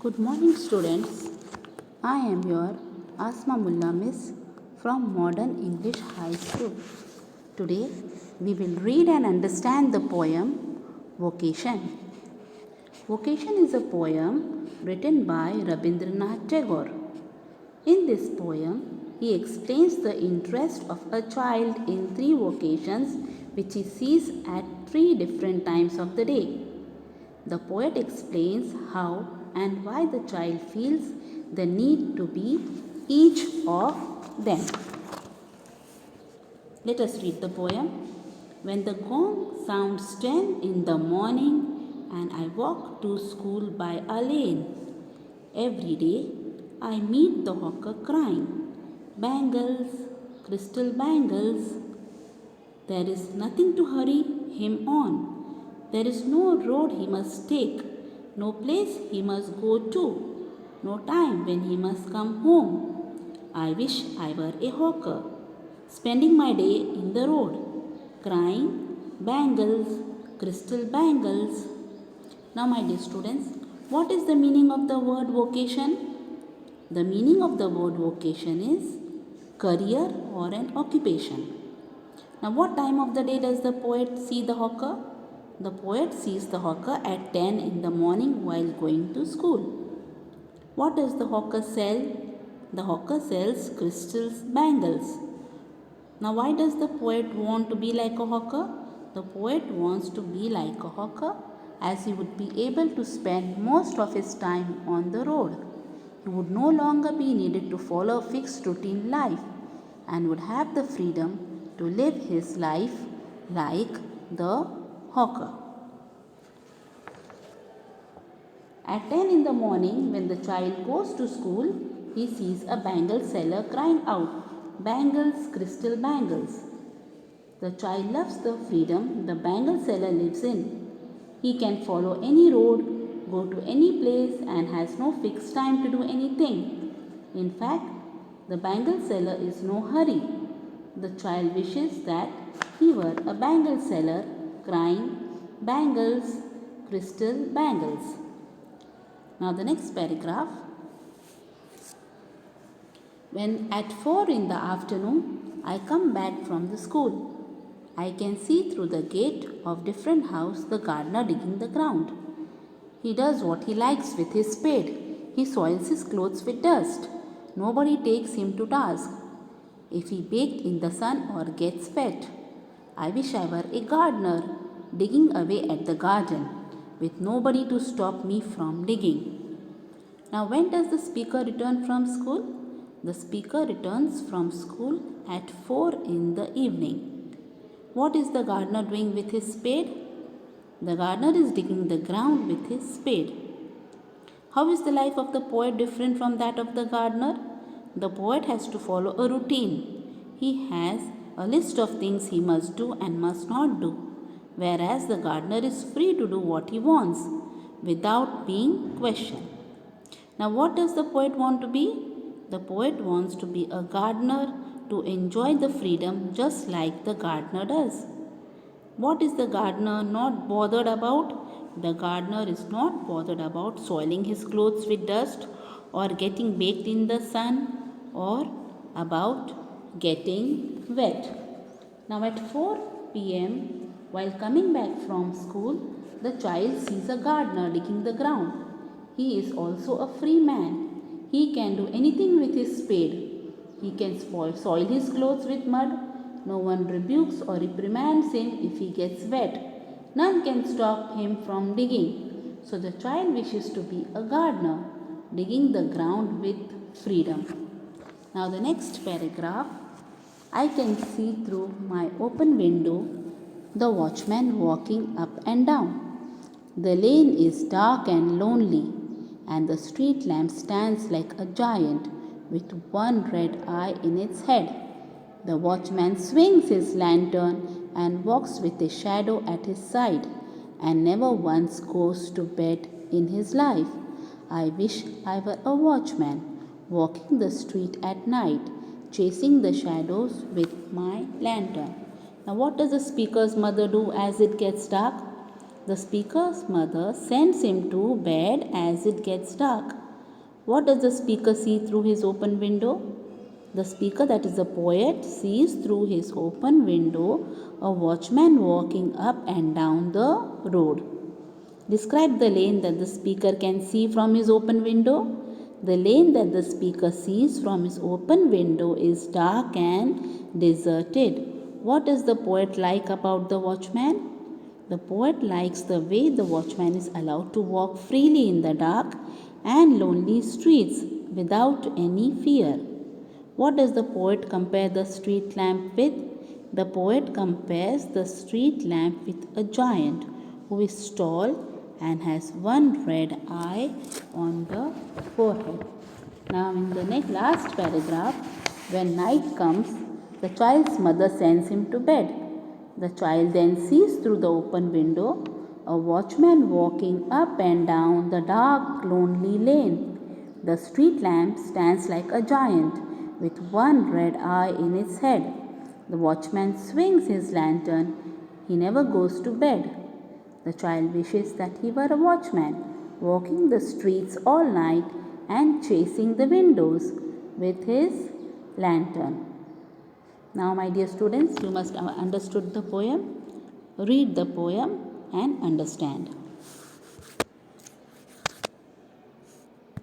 Good morning, students. I am your Asma Mulla Miss from Modern English High School. Today, we will read and understand the poem Vocation. Vocation is a poem written by Rabindranath Tagore. In this poem, he explains the interest of a child in three vocations which he sees at three different times of the day. The poet explains how and why the child feels the need to be each of them. Let us read the poem. When the gong sounds 10 in the morning and I walk to school by a lane, every day I meet the hawker crying, "Bangles, crystal bangles." There is nothing to hurry him on. There is no road he must take, no place he must go to, no time when he must come home. I wish I were a hawker, spending my day in the road, crying, "Bangles, crystal bangles." Now, my dear students, what is the meaning of the word vocation? The meaning of the word vocation is career or an occupation. Now, what time of the day does the poet see the hawker? The poet sees the hawker at 10 in the morning while going to school. What does the hawker sell? The hawker sells crystal bangles. Now, why does the poet want to be like a hawker? The poet wants to be like a hawker as he would be able to spend most of his time on the road. He would no longer be needed to follow a fixed routine life and would have the freedom to live his life like the hawker. At 10 in the morning, when the child goes to school, he sees a bangle seller crying out, "Bangles, crystal bangles." The child loves the freedom the bangle seller lives in. He can follow any road, go to any place, and has no fixed time to do anything. In fact, the bangle seller is no hurry. The child wishes that he were a bangle seller crying, "Bangles, crystal bangles." Now, the next paragraph. When at 4 in the afternoon I come back from the school, I can see through the gate of different house the gardener digging the ground. He does what he likes with his spade. He soils his clothes with dust. Nobody takes him to task if he baked in the sun or gets wet. I wish I were a gardener digging away at the garden with nobody to stop me from digging. Now, when does the speaker return from school? The speaker returns from school at 4 in the evening. What is the gardener doing with his spade? The gardener is digging the ground with his spade. How is the life of the poet different from that of the gardener? The poet has to follow a routine. He has a list of things he must do and must not do, whereas the gardener is free to do what he wants without being questioned. Now, what does the poet want to be? The poet wants to be a gardener to enjoy the freedom just like the gardener does. What is the gardener not bothered about? The gardener is not bothered about soiling his clothes with dust or getting baked in the sun or about getting wet. Now, at 4 p.m., while coming back from school, the child sees a gardener digging the ground. He is also a free man. He can do anything with his spade. He can soil his clothes with mud. No one rebukes or reprimands him if he gets wet. None can stop him from digging. So the child wishes to be a gardener, digging the ground with freedom. Now, the next paragraph. I can see through my open window the watchman walking up and down. The lane is dark and lonely, and the street lamp stands like a giant with one red eye in its head. The watchman swings his lantern and walks with a shadow at his side, and never once goes to bed in his life. I wish I were a watchman, walking the street at night, chasing the shadows with my lantern. Now, what does the speaker's mother do as it gets dark? The speaker's mother sends him to bed as it gets dark. What does the speaker see through his open window? The speaker, that is the poet, sees through his open window a watchman walking up and down the road. Describe the lane that the speaker can see from his open window. The lane that the speaker sees from his open window is dark and deserted. What does the poet like about the watchman? The poet likes the way the watchman is allowed to walk freely in the dark and lonely streets without any fear. What does the poet compare the street lamp with? The poet compares the street lamp with a giant who is tall and has one red eye on the forehead. Now, in the last paragraph, when night comes, the child's mother sends him to bed. The child then sees through the open window a watchman walking up and down the dark, lonely lane. The street lamp stands like a giant with one red eye in its head. The watchman swings his lantern. He never goes to bed. The child wishes that he were a watchman, walking the streets all night and chasing the windows with his lantern. Now, my dear students, you must have understood the poem. Read the poem and understand.